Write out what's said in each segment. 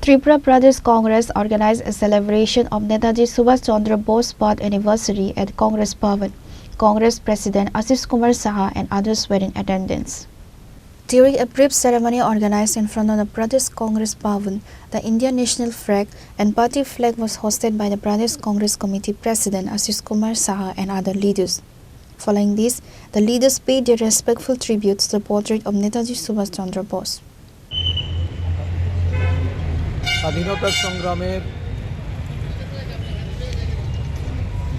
Tripura Pradesh Congress organized a celebration of Netaji Subhash Chandra Bose birth anniversary at Congress Bhavan. Congress President Ashish Kumar Saha and others were in attendance. During a brief ceremony organized in front of the Pradesh Congress Bhavan, the Indian national flag and party flag was hosted by the Pradesh Congress Committee President Ashish Kumar Saha and other leaders. Following this, the leaders paid their respectful tributes to the portrait of Netaji Subhash Chandra Bose. স্বাধীনতা সংগ্রামের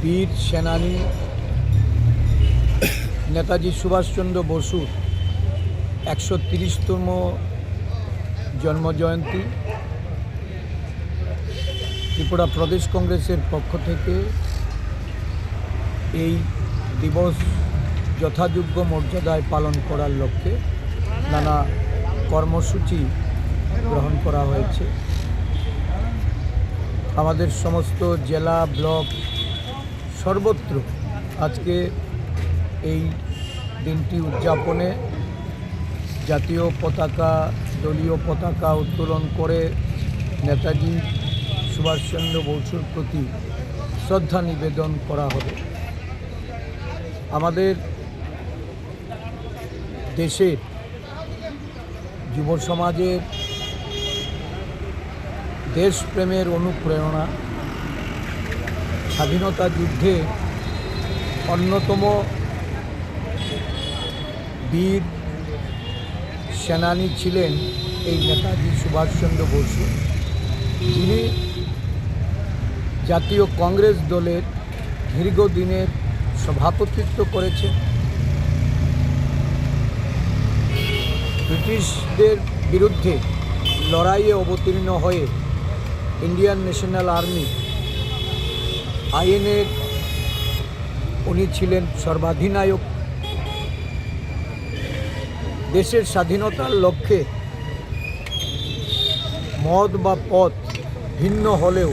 বীর সেনানী নেতাজি সুভাষচন্দ্র বসুর 130তম জন্মজয়ন্তী ত্রিপুরা প্রদেশ কংগ্রেসের পক্ষ থেকে এই দিবস যথাযোগ্য মর্যাদায় পালন করার লক্ষ্যে নানা কর্মসূচি গ্রহণ করা হয়েছে। আমাদের সমস্ত জেলা ব্লক সর্বত্র আজকে এই দিনটি উদযাপনে জাতীয় পতাকা দলীয় পতাকা উত্তোলন করে নেতাজি সুভাষচন্দ্র বসুর প্রতি শ্রদ্ধা নিবেদন করা হবে। আমাদের দেশের যুব সমাজের দেশপ্রেমের অনুপ্রেরণা স্বাধীনতা যুদ্ধে অন্যতম বীর সেনানী ছিলেন এই নেতাজি সুভাষচন্দ্র বসু, যিনি জাতীয় কংগ্রেস দলের দীর্ঘদিনের সভাপতিত্ব করেছেন। ব্রিটিশদের বিরুদ্ধে লড়াইয়ে অবতীর্ণ হয়ে ইন্ডিয়ান ন্যাশনাল আর্মি আইএনএর উনি ছিলেন সর্বাধিনায়ক। দেশের স্বাধীনতার লক্ষ্যে মত বা পথ ভিন্ন হলেও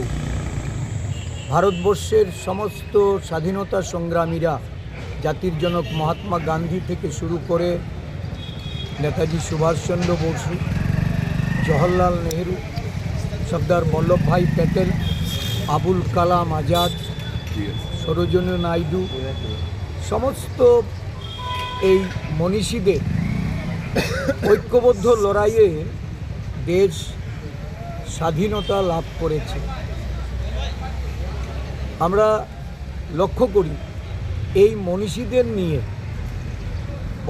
ভারতবর্ষের সমস্ত স্বাধীনতা সংগ্রামীরা জাতির জনক মহাত্মা গান্ধী থেকে শুরু করে নেতাজি সুভাষচন্দ্র বসু, জওহরলাল নেহরু, সর্দার বল্লভভাই প্যাটেল, আবুল কালাম আজাদ, সরোজিনী নাইডু, সমস্ত এই মনীষীদের ঐক্যবদ্ধ লড়াইয়ে দেশ স্বাধীনতা লাভ করেছে। আমরা লক্ষ্য করি এই মনীষীদের নিয়ে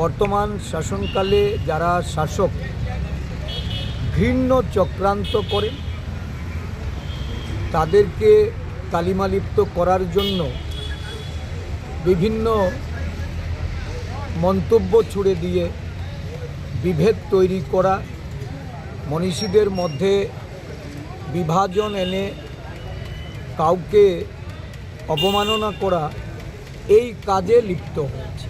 বর্তমান শাসনকালে যারা শাসক ঘৃণ্য চক্রান্ত করে তাদেরকে কালিমালিপ্ত করার জন্য বিভিন্ন মন্তব্য ছুড়ে দিয়ে বিভেদ তৈরি করা, মনীষীদের মধ্যে বিভাজন এনে কাউকে অবমাননা করা, এই কাজে লিপ্ত হয়েছে।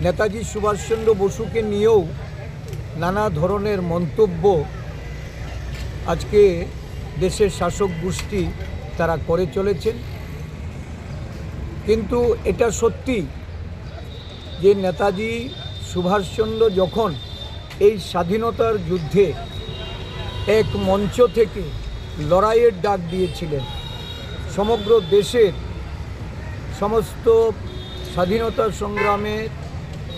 নেতাজি সুভাষচন্দ্র বসুকে নিয়েও নানা ধরনের মন্তব্য আজকে দেশের শাসক গোষ্ঠী তারা করে চলেছেন। কিন্তু এটা সত্যি যে নেতাজি সুভাষচন্দ্র যখন এই স্বাধীনতার যুদ্ধে এক মঞ্চ থেকে লড়াইয়ের ডাক দিয়েছিলেন, সমগ্র দেশের সমস্ত স্বাধীনতা সংগ্রামে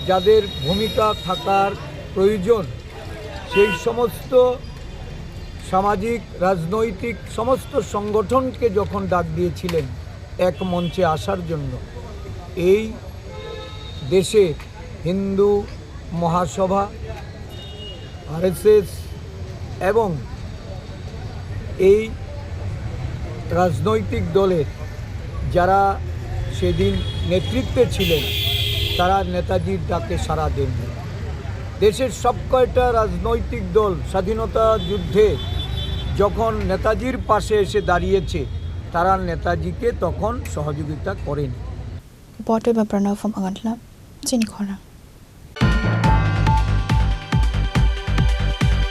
যাদের ভূমিকা থাকার প্রয়োজন সেই সমস্ত সামাজিক রাজনৈতিক সমস্ত সংগঠনকে যখন ডাক দিয়েছিলেন এক মঞ্চে আসার জন্য, এই দেশে হিন্দু মহাসভা, আরএসএস এবং এই রাজনৈতিক দলের যারা সেদিন নেতৃত্বে ছিলেন তারা নেতাজির ডাকে সাড়া দেননি। দেশের সব কয়টা রাজনৈতিক দল স্বাধীনতা যুদ্ধে যখন নেতাজির পাশে এসে দাঁড়িয়েছে তারা নেতাজিকে তখন সহযোগিতা করেনি। Reported by Pranav from Agadla, Chinikhora.